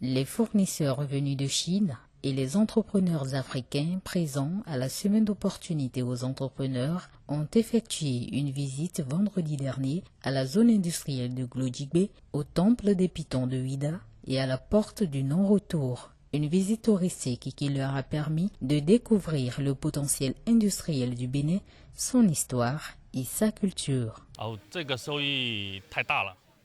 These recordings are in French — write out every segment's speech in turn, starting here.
Les fournisseurs venus de Chine et les entrepreneurs africains présents à la semaine d'opportunités aux entrepreneurs ont effectué une visite vendredi dernier à la zone industrielle de Glodjigbe, au temple des Pitons de Ouida et à la porte du non-retour. Une visite touristique qui leur a permis de découvrir le potentiel industriel du Bénin, son histoire et sa culture.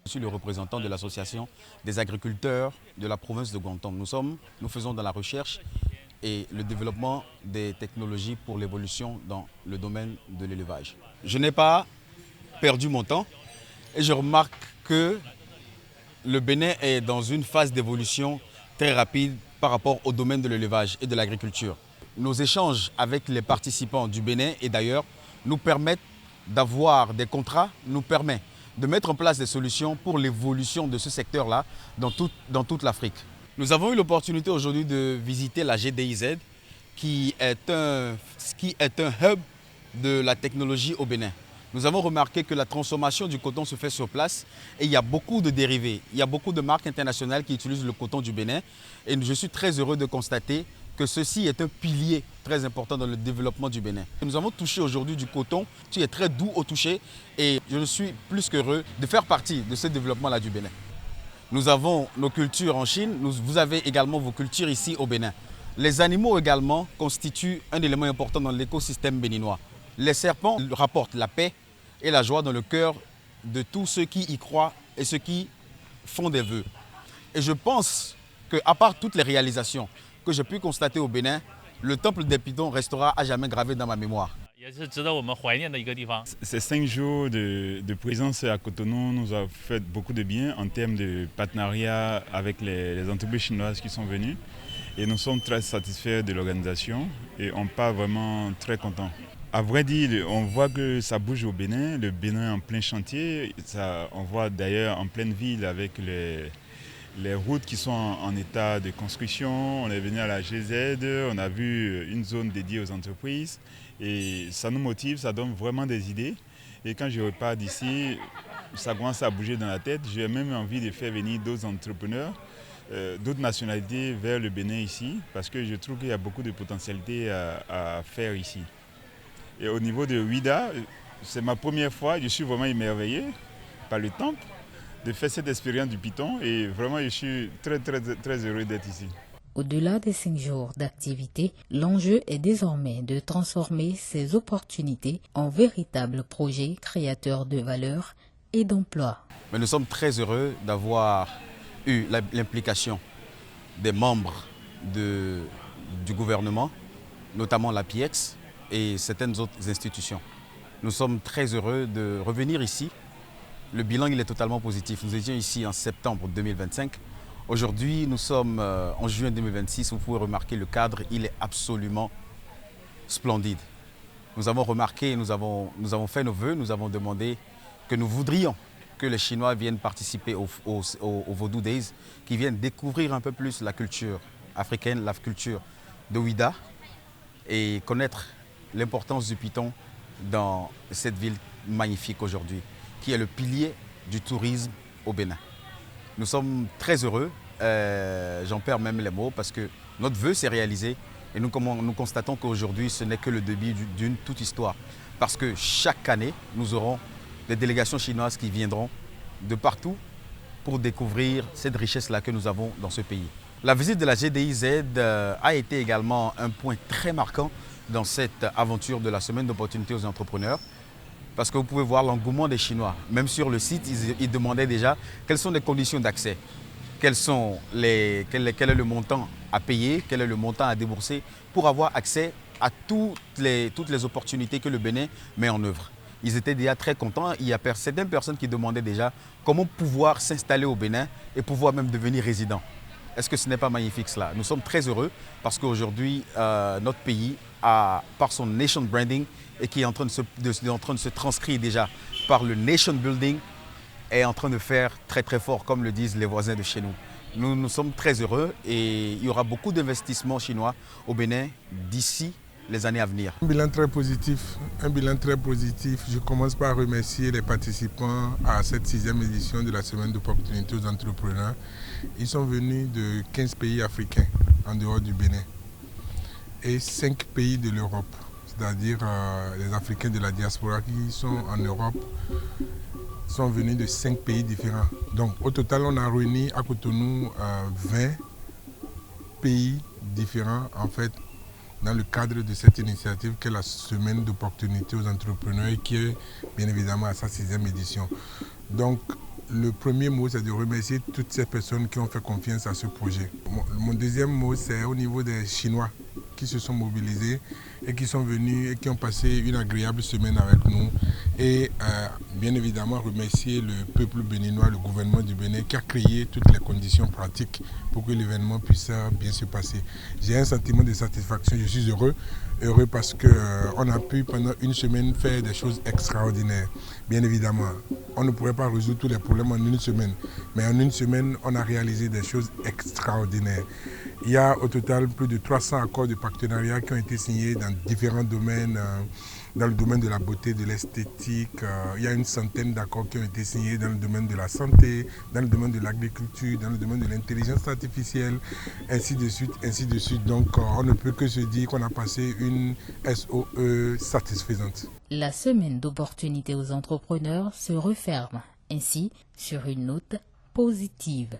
Je suis le représentant de l'association des agriculteurs de la province de Guangdong. Nous faisons dans la recherche et le développement des technologies pour l'évolution dans le domaine de l'élevage. Je n'ai pas perdu mon temps et je remarque que le Bénin est dans une phase d'évolution très rapide par rapport au domaine de l'élevage et de l'agriculture. Nos échanges avec les participants du Bénin et d'ailleurs nous permettent d'avoir des contrats, nous permettent de mettre en place des solutions pour l'évolution de ce secteur-là dans toute l'Afrique. Nous avons eu l'opportunité aujourd'hui de visiter la GDIZ qui est un hub de la technologie au Bénin. Nous avons remarqué que la transformation du coton se fait sur place et il y a beaucoup de dérivés. Il y a beaucoup de marques internationales qui utilisent le coton du Bénin et je suis très heureux de constater que ceci est un pilier très important dans le développement du Bénin. Nous avons touché aujourd'hui du coton qui est très doux au toucher et je suis plus qu'heureux de faire partie de ce développement-là du Bénin. Nous avons nos cultures en Chine, vous avez également vos cultures ici au Bénin. Les animaux également constituent un élément important dans l'écosystème béninois. Les serpents rapportent la paix et la joie dans le cœur de tous ceux qui y croient et ceux qui font des vœux. Et je pense qu'à part toutes les réalisations que j'ai pu constater au Bénin, le temple des Pitons restera à jamais gravé dans ma mémoire. Ces 5 jours de présence à Cotonou nous ont fait beaucoup de bien en termes de partenariat avec les entreprises chinoises qui sont venues. Et nous sommes très satisfaits de l'organisation et on part vraiment très contents. À vrai dire, on voit que ça bouge au Bénin, le Bénin en plein chantier. On voit d'ailleurs en pleine ville avec les routes qui sont en état de construction. On est venu à la GZ, on a vu une zone dédiée aux entreprises et ça nous motive, ça donne vraiment des idées. Et quand je repars d'ici, ça commence à bouger dans la tête. J'ai même envie de faire venir d'autres entrepreneurs, d'autres nationalités vers le Bénin ici parce que je trouve qu'il y a beaucoup de potentialités à faire ici. Et au niveau de Ouida, c'est ma première fois, je suis vraiment émerveillé par le temple de faire cette expérience du Piton et vraiment je suis très heureux d'être ici. Au-delà des 5 jours d'activité, l'enjeu est désormais de transformer ces opportunités en véritables projets créateurs de valeur et d'emplois. Mais nous sommes très heureux d'avoir eu l'implication des membres du gouvernement, notamment la PIEX et certaines autres institutions. Nous sommes très heureux de revenir ici. Le bilan il est totalement positif. Nous étions ici en septembre 2025. Aujourd'hui, nous sommes en juin 2026. Vous pouvez remarquer le cadre, il est absolument splendide. Nous avons remarqué, nous avons fait nos vœux, nous avons demandé que nous voudrions que les Chinois viennent participer au Vodou Days, qui viennent découvrir un peu plus la culture africaine, la culture de Ouida et connaître l'importance du Piton dans cette ville magnifique aujourd'hui, qui est le pilier du tourisme au Bénin. Nous sommes très heureux, j'en perds même les mots parce que notre vœu s'est réalisé et nous constatons qu'aujourd'hui ce n'est que le début d'une toute histoire. Parce que chaque année, nous aurons des délégations chinoises qui viendront de partout pour découvrir cette richesse-là que nous avons dans ce pays. La visite de la GDIZ a été également un point très marquant dans cette aventure de la semaine d'opportunités aux entrepreneurs. Parce que vous pouvez voir l'engouement des Chinois. Même sur le site, ils demandaient déjà quelles sont les conditions d'accès, quel est le montant à payer, quel est le montant à débourser pour avoir accès à toutes les opportunités que le Bénin met en œuvre. Ils étaient déjà très contents. Il y a certaines personnes qui demandaient déjà comment pouvoir s'installer au Bénin et pouvoir même devenir résident. Est-ce que ce n'est pas magnifique cela? Nous sommes très heureux parce qu'aujourd'hui, notre pays, par son nation branding, et qui est en train de se transcrire déjà par le nation building, est en train de faire très fort, comme le disent les voisins de chez nous. Nous sommes très heureux et il y aura beaucoup d'investissements chinois au Bénin d'ici les années à venir. Un bilan très positif. Je commence par remercier les participants à cette 6e édition de la Semaine d'opportunités aux entrepreneurs. Ils sont venus de 15 pays africains en dehors du Bénin et 5 pays de l'Europe, c'est-à-dire les Africains de la diaspora qui sont en Europe sont venus de 5 pays différents. Donc au total, on a réuni à Cotonou 20 pays différents en fait, dans le cadre de cette initiative qui est la Semaine d'opportunités aux entrepreneurs et qui est bien évidemment à sa 6e édition. Donc le premier mot, c'est de remercier toutes ces personnes qui ont fait confiance à ce projet. Mon deuxième mot, c'est au niveau des Chinois qui se sont mobilisés et qui sont venus et qui ont passé une agréable semaine avec nous. Et bien évidemment remercier le peuple béninois, le gouvernement du Bénin qui a créé toutes les conditions pratiques pour que l'événement puisse bien se passer. J'ai un sentiment de satisfaction, je suis heureux parce qu'on a pu pendant une semaine faire des choses extraordinaires. Bien évidemment, on ne pourrait pas résoudre tous les problèmes en une semaine, mais en une semaine, on a réalisé des choses extraordinaires. Il y a au total plus de 300 accords de partenariat qui ont été signés dans différents domaines, dans le domaine de la beauté, de l'esthétique. Il y a une centaine d'accords qui ont été signés dans le domaine de la santé, dans le domaine de l'agriculture, dans le domaine de l'intelligence artificielle, ainsi de suite, ainsi de suite. Donc on ne peut que se dire qu'on a passé une SOE satisfaisante. La semaine d'opportunités aux entrepreneurs se referme ainsi sur une note positive.